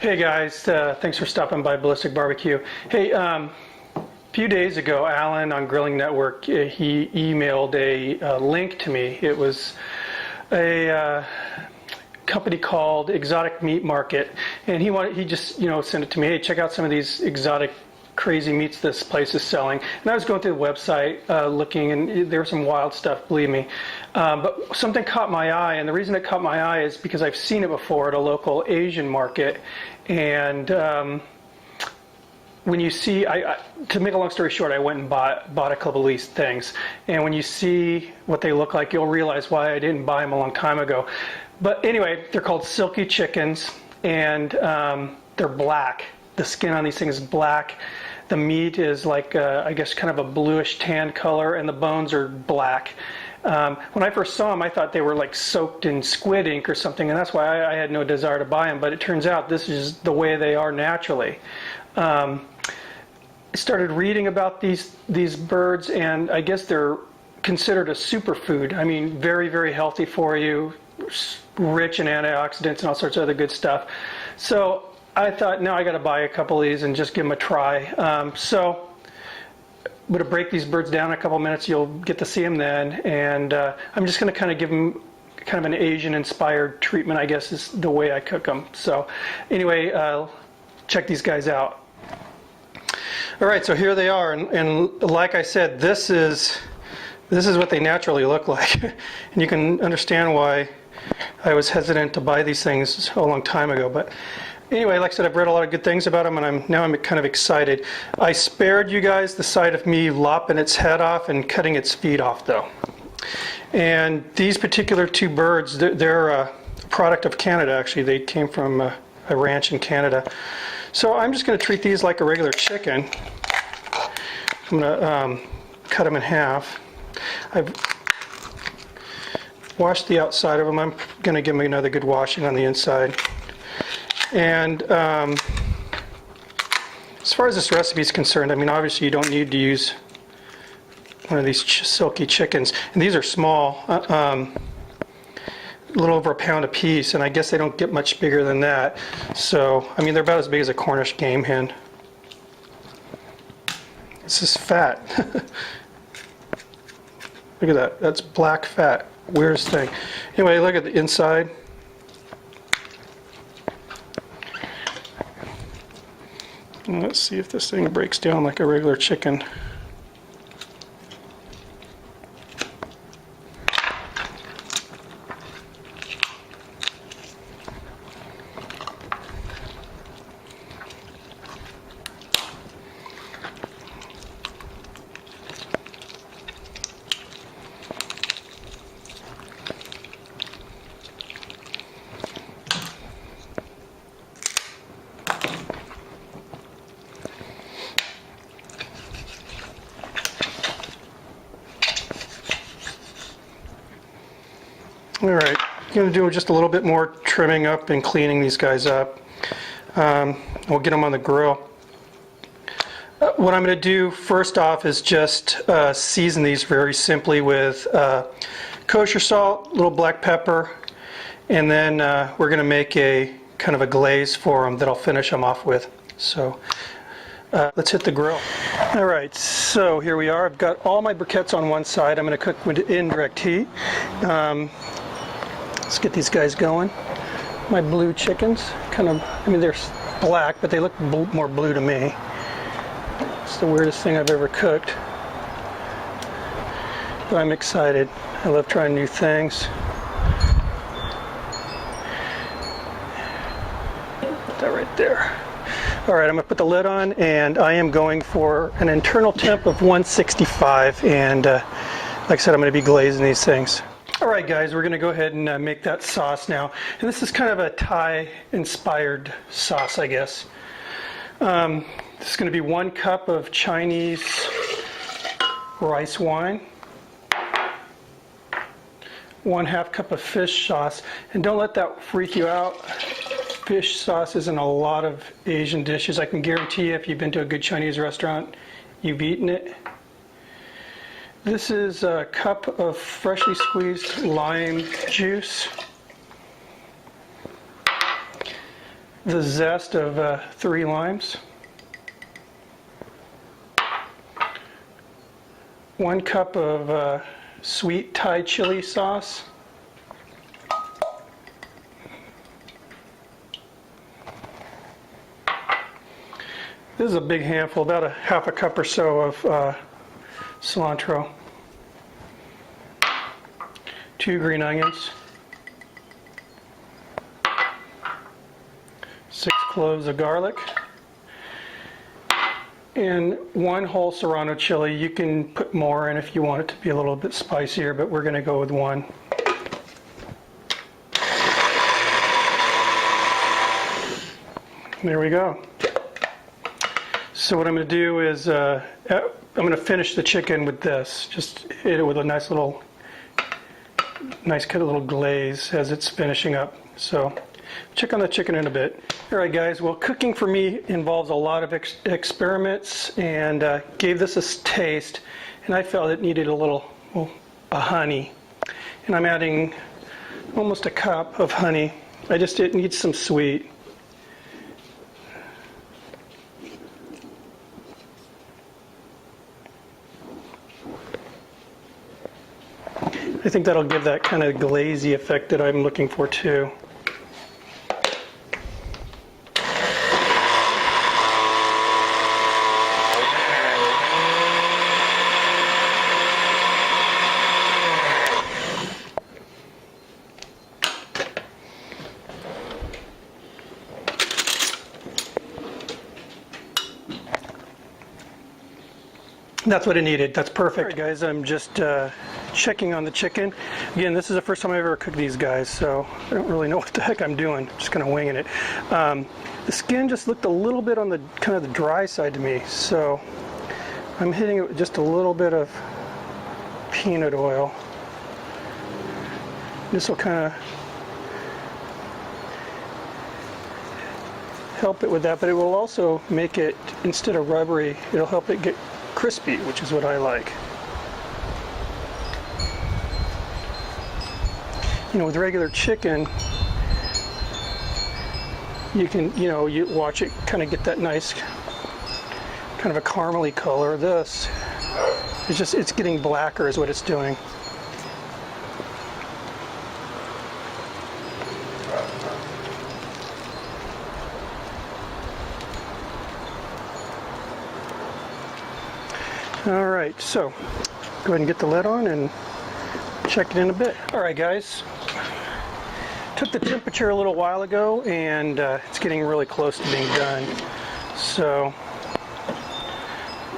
Hey guys, thanks for stopping by Ballistic Barbecue. Hey, a few days ago, Alan on Grilling Network, he emailed a link to me. It was a company called Exotic Meat Market, and he just sent it to me. Hey, check out some of these exotic crazy meats this place is selling. And I was going through the website looking, and there was some wild stuff, believe me. But something caught my eye, and the reason it caught my eye is because I've seen it before at a local Asian market. And when you see, to make a long story short, I went and bought a couple of these things. And when you see what they look like, you'll realize why I didn't buy them a long time ago. But anyway, they're called silky chickens, and they're black. The skin on these things is black. The meat is like, I guess, kind of a bluish tan color, and the bones are black. When I first saw them, I thought they were like soaked in squid ink or something, and that's why I had no desire to buy them. But it turns out this is the way they are naturally. I started reading about these birds, and I guess they're considered a superfood. I mean, very, very healthy for you, rich in antioxidants and all sorts of other good stuff. So I thought, now I got to buy a couple of these and just give them a try. So I'm going to break these birds down in a couple minutes. You'll get to see them then. And I'm just going to kind of give them kind of an Asian-inspired treatment, I guess, is the way I cook them. So anyway, check these guys out. All right, so here they are. And like I said, this is what they naturally look like. And you can understand why I was hesitant to buy these things a long time ago. But anyway, like I said, I've read a lot of good things about them, and now I'm kind of excited. I spared you guys the sight of me lopping its head off and cutting its feet off, though. And these particular two birds, they're a product of Canada, actually. They came from a ranch in Canada. So I'm just going to treat these like a regular chicken. I'm going to cut them in half. I've washed the outside of them. I'm going to give them another good washing on the inside. And as far as this recipe is concerned, I mean, obviously you don't need to use one of these silky chickens. And these are small, a little over a pound a piece, and I guess they don't get much bigger than that. So, I mean, they're about as big as a Cornish game hen. This is fat. Look at that. That's black fat. Weirdest thing. Anyway, look at the inside. Let's see if this thing breaks down like a regular chicken. All right, I'm going to do just a little bit more trimming up and cleaning these guys up. We'll get them on the grill. What I'm going to do first off is just season these very simply with kosher salt, a little black pepper, and then we're going to make a kind of a glaze for them that I'll finish them off with. So let's hit the grill. All right, so here we are. I've got all my briquettes on one side. I'm going to cook with indirect heat. Let's get these guys going. My blue chickens, kind of, I mean, they're black, but they look more blue to me. It's the weirdest thing I've ever cooked. But I'm excited. I love trying new things. Put that right there. All right, I'm gonna put the lid on, and I am going for an internal temp of 165, and like I said, I'm gonna be glazing these things. All right, guys, we're going to go ahead and make that sauce now. And this is kind of a Thai-inspired sauce, I guess. This is going to be 1 cup of Chinese rice wine, 1/2 cup of fish sauce. And don't let that freak you out. Fish sauce is in a lot of Asian dishes. I can guarantee you, if you've been to a good Chinese restaurant, you've eaten it. This is a cup of freshly squeezed lime juice, the zest of 3 limes, 1 cup of sweet Thai chili sauce, this is a big handful, about a half a cup or so of cilantro, 2 green onions, 6 cloves of garlic, and 1 whole serrano chili. You can put more in if you want it to be a little bit spicier, but we're going to go with 1. There we go. So what I'm going to do is I'm going to finish the chicken with this. Just hit it with a nice kind of little glaze as it's finishing up. So check on the chicken in a bit. All right, guys. Well, cooking for me involves a lot of experiments, and gave this a taste, and I felt it needed a honey, and I'm adding almost a cup of honey. It needs some sweet. I think that'll give that kind of glazy effect that I'm looking for too. That's what it needed. That's perfect. All right, guys, I'm just checking on the chicken. Again, this is the first time I've ever cooked these guys, so I don't really know what the heck I'm doing. I'm just kind of winging it. The skin just looked a little bit on the kind of the dry side to me, so I'm hitting it with just a little bit of peanut oil. This will kind of help it with that, but it will also make it, instead of rubbery, it'll help it get crispy, which is what I like. You know, with regular chicken, you can, you watch it kind of get that nice kind of a caramely color. This, it's getting blacker is what it's doing. All right, so go ahead and get the lid on and check it in a bit. All right, guys, took the temperature a little while ago, and it's getting really close to being done. So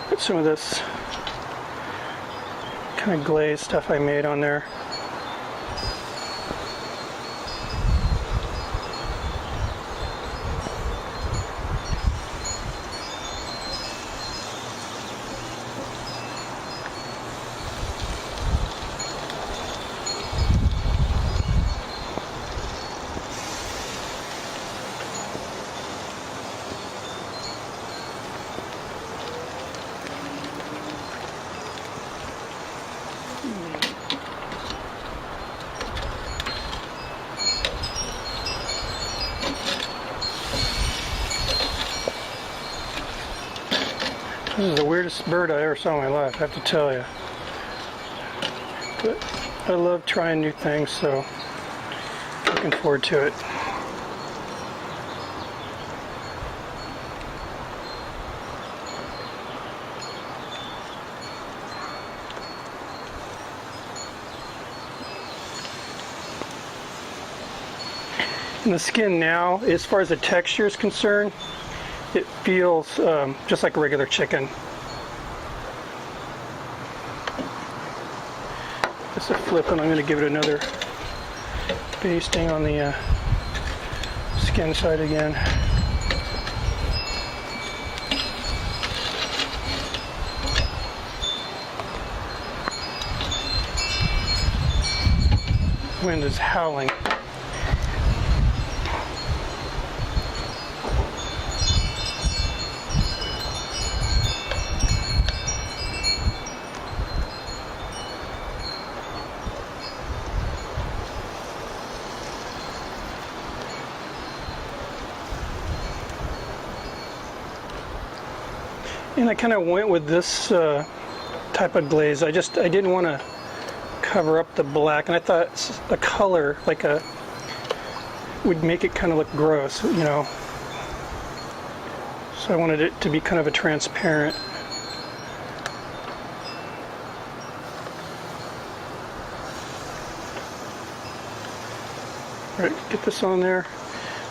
put some of this kind of glaze stuff I made on there. This is the weirdest bird I ever saw in my life, I have to tell you. But I love trying new things, so looking forward to it. And the skin now, as far as the texture is concerned, it feels just like regular chicken. Just a flip, and I'm going to give it another basting on the skin side again. Wind is howling. And I kind of went with this type of glaze. I didn't want to cover up the black, and I thought a color like a would make it kind of look gross, you know. So I wanted it to be kind of a transparent. All right, get this on there.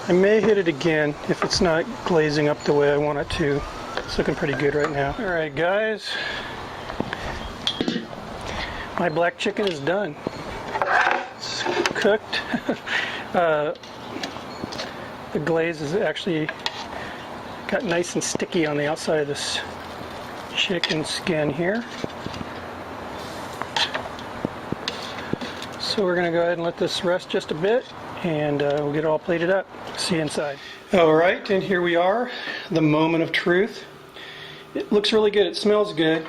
I may hit it again if it's not glazing up the way I want it to. It's looking pretty good right now. All right, guys. My black chicken is done. It's cooked. The glaze is actually got nice and sticky on the outside of this chicken skin here. So we're going to go ahead and let this rest just a bit, and we'll get it all plated up. See you inside. All right, and here we are, the moment of truth. It looks really good. It smells good.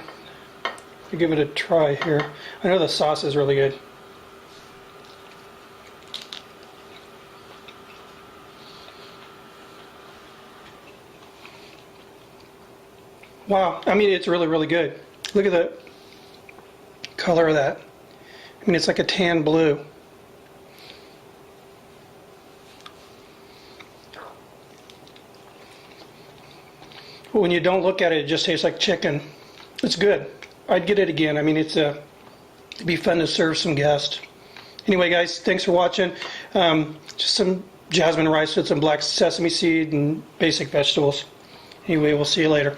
I'll give it a try here. I know the sauce is really good. Wow, I mean, it's really, really good. Look at the color of that. I mean, it's like a tan blue. When you don't look at it, it just tastes like chicken. It's good. I'd get it again. I mean, it'd be fun to serve some guests. Anyway, guys, thanks for watching. Just some jasmine rice with some black sesame seed and basic vegetables. Anyway, we'll see you later.